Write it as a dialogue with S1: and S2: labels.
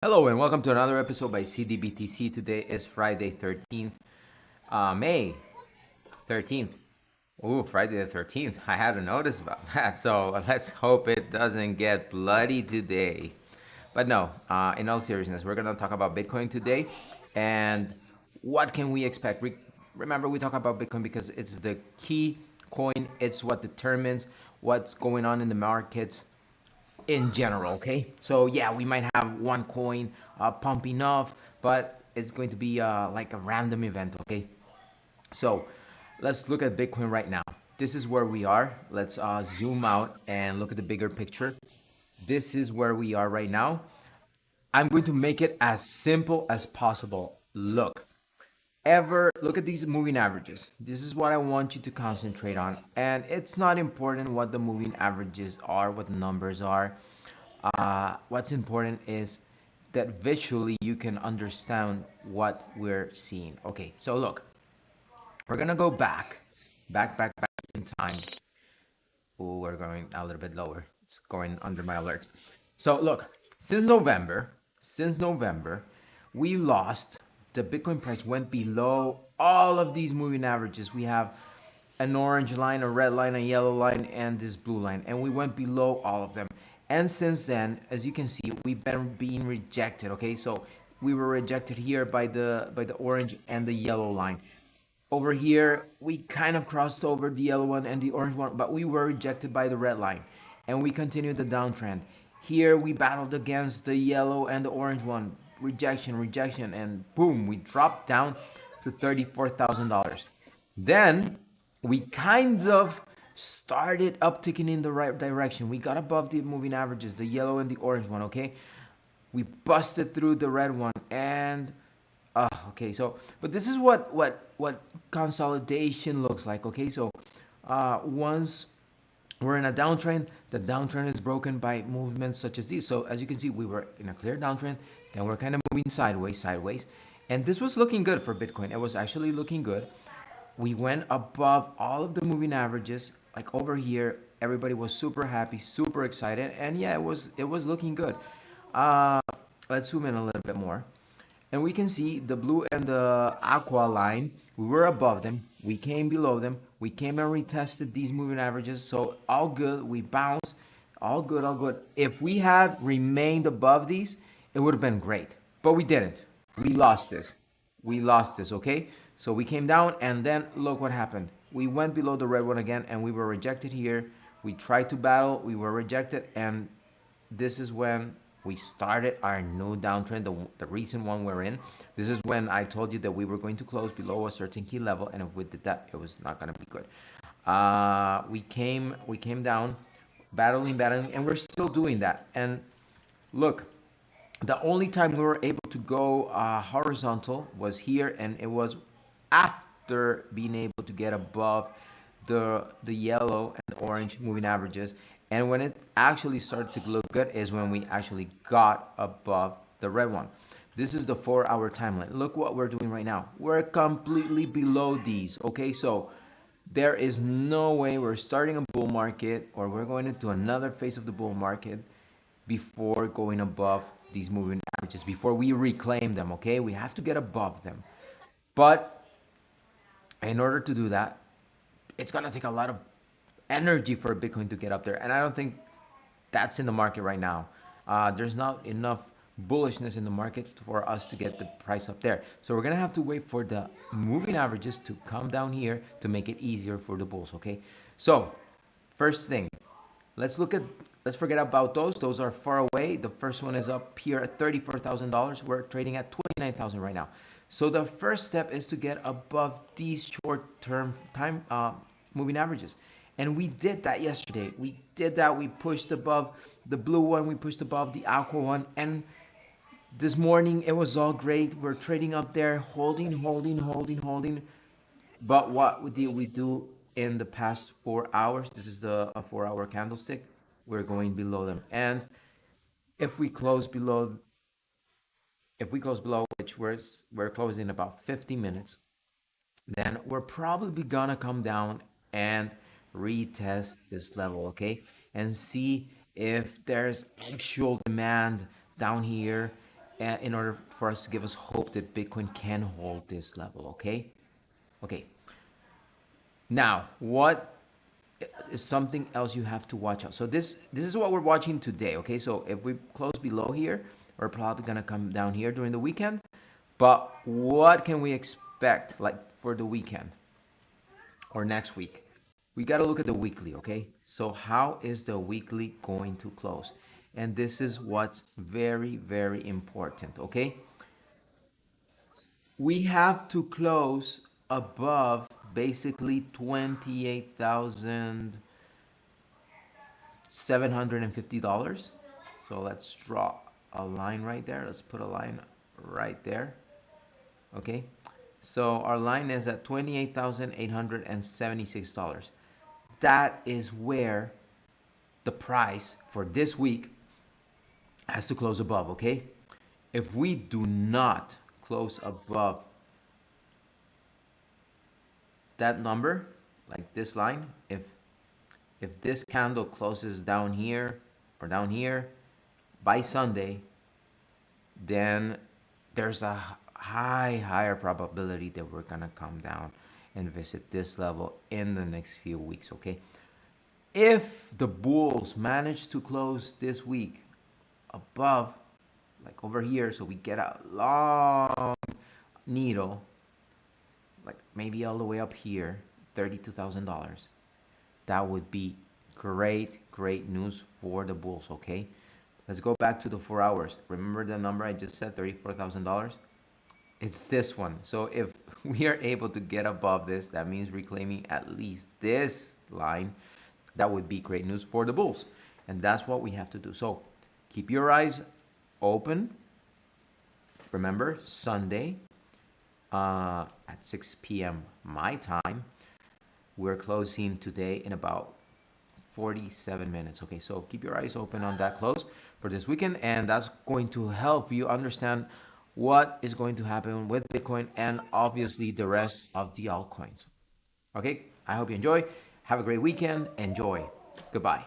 S1: Hello and welcome to another episode by CDBTC. Today is Friday 13th, May 13th. Ooh, Friday the 13th. I hadn't noticed about that. So let's hope it doesn't get bloody today. But no, in all seriousness, we're going to talk about Bitcoin today and what can we expect. Remember, we talk about Bitcoin because it's the key coin, it's what determines what's going on in the markets in general. Okay, so yeah, we might have one coin pumping off, but it's going to be like a random event. Okay, so let's look at Bitcoin right now. This is where we are. Let's zoom out and look at the bigger picture. This is where we are right now. I'm going to make it as simple as possible. Look at these moving averages. This is what I want you to concentrate on, and it's not important what the moving averages are, what the numbers are. What's important is that visually you can understand what we're seeing. Okay, so look, we're gonna go back in time. Oh, we're going a little bit lower. It's going under my alert. So look, since November, we lost. The Bitcoin price went below all of these moving averages. We have an orange line, a red line, a yellow line, and this blue line, and we went below all of them. And since then, as you can see, we've been being rejected. Okay, so we were rejected here by the orange and the yellow line. Over here, we kind of crossed over the yellow one and the orange one, but we were rejected by the red line. And we continued the downtrend. Here, we battled against the yellow and the orange one. Rejection, rejection, and boom, we dropped down to $34,000. Then, we kind of started upticking in the right direction. We got above the moving averages, the yellow and the orange one, okay? We busted through the red one and okay, so but this is what consolidation looks like. Okay, so once we're in a downtrend, the downtrend is broken by movements such as these. So as you can see, we were in a clear downtrend, then we're kind of moving sideways, and this was looking good for Bitcoin. It was actually looking good. We went above all of the moving averages. Like over here, everybody was super happy, super excited, and yeah, it was looking good. Uh, let's zoom in a little bit more. And we can see the blue and the aqua line, we were above them, we came below them, we came and retested these moving averages. So all good, we bounced, all good, all good. If we had remained above these, it would have been great. But we didn't. We lost this. We lost this, okay? So we came down and then look what happened. We went below the red one again and we were rejected here. We tried to battle, we were rejected, and this is when we started our new downtrend, the recent one we're in. This is when I told you that we were going to close below a certain key level, and if we did that, it was not going to be good. We came down, battling, and we're still doing that. And look, the only time we were able to go horizontal was here, and it was after being able to get above the yellow and orange moving averages. And when it actually started to look good is when we actually got above the red one. This is the 4 hour timeline. Look what we're doing right now. We're completely below these. Okay, so there is no way we're starting a bull market or we're going into another phase of the bull market before going above these moving averages, before we reclaim them. Okay, we have to get above them. But in order to do that, it's gonna take a lot of energy for Bitcoin to get up there, and I don't think that's in the market right now. There's not enough bullishness in the market for us to get the price up there. So we're gonna have to wait for the moving averages to come down here to make it easier for the bulls. Okay. So first thing, let's look at let's forget about those. Those are far away. The first one is up here at $34,000. We're trading at 29,000 right now. So the first step is to get above these short-term time moving averages. And we did that yesterday. We did that. We pushed above the blue one. We pushed above the aqua one. And this morning it was all great. We're trading up there, holding. But what did we do in the past 4 hours? This is the a 4 hour candlestick. We're going below them. And if we close below, which we're closing about 50 minutes, then we're probably gonna come down and retest this level, okay? And see if there's actual demand down here in order for us to give us hope that Bitcoin can hold this level. Okay. Okay. Now, what is something else you have to watch out? So this is what we're watching today. Okay. So if we close below here, we're probably gonna come down here during the weekend. But what can we expect like for the weekend or next week? We got to look at the weekly, okay? So how is the weekly going to close? And this is what's very, very important, okay? We have to close above basically 28,750 dollars. So let's draw a line right there. Let's put a line right there. Okay. So our line is at $28,876. That is where the price for this week has to close above, okay? If we do not close above that number, like this line, if this candle closes down here or down here by Sunday, then there's a higher probability that we're gonna come down and visit this level in the next few weeks, okay? If the bulls manage to close this week above, like over here, so we get a long needle, like maybe all the way up here, $32,000, that would be great news for the bulls, okay? Let's go back to the 4 hours. Remember the number I just said, $34,000? It's this one. So if we are able to get above this, that means reclaiming at least this line. That would be great news for the bulls. And that's what we have to do. So keep your eyes open. Remember, Sunday at 6 p.m. my time. We're closing today in about 47 minutes. Okay, so keep your eyes open on that close for this weekend, and that's going to help you understand what is going to happen with Bitcoin and obviously the rest of the altcoins. Okay, I hope you enjoy. Have a great weekend. Enjoy. Goodbye.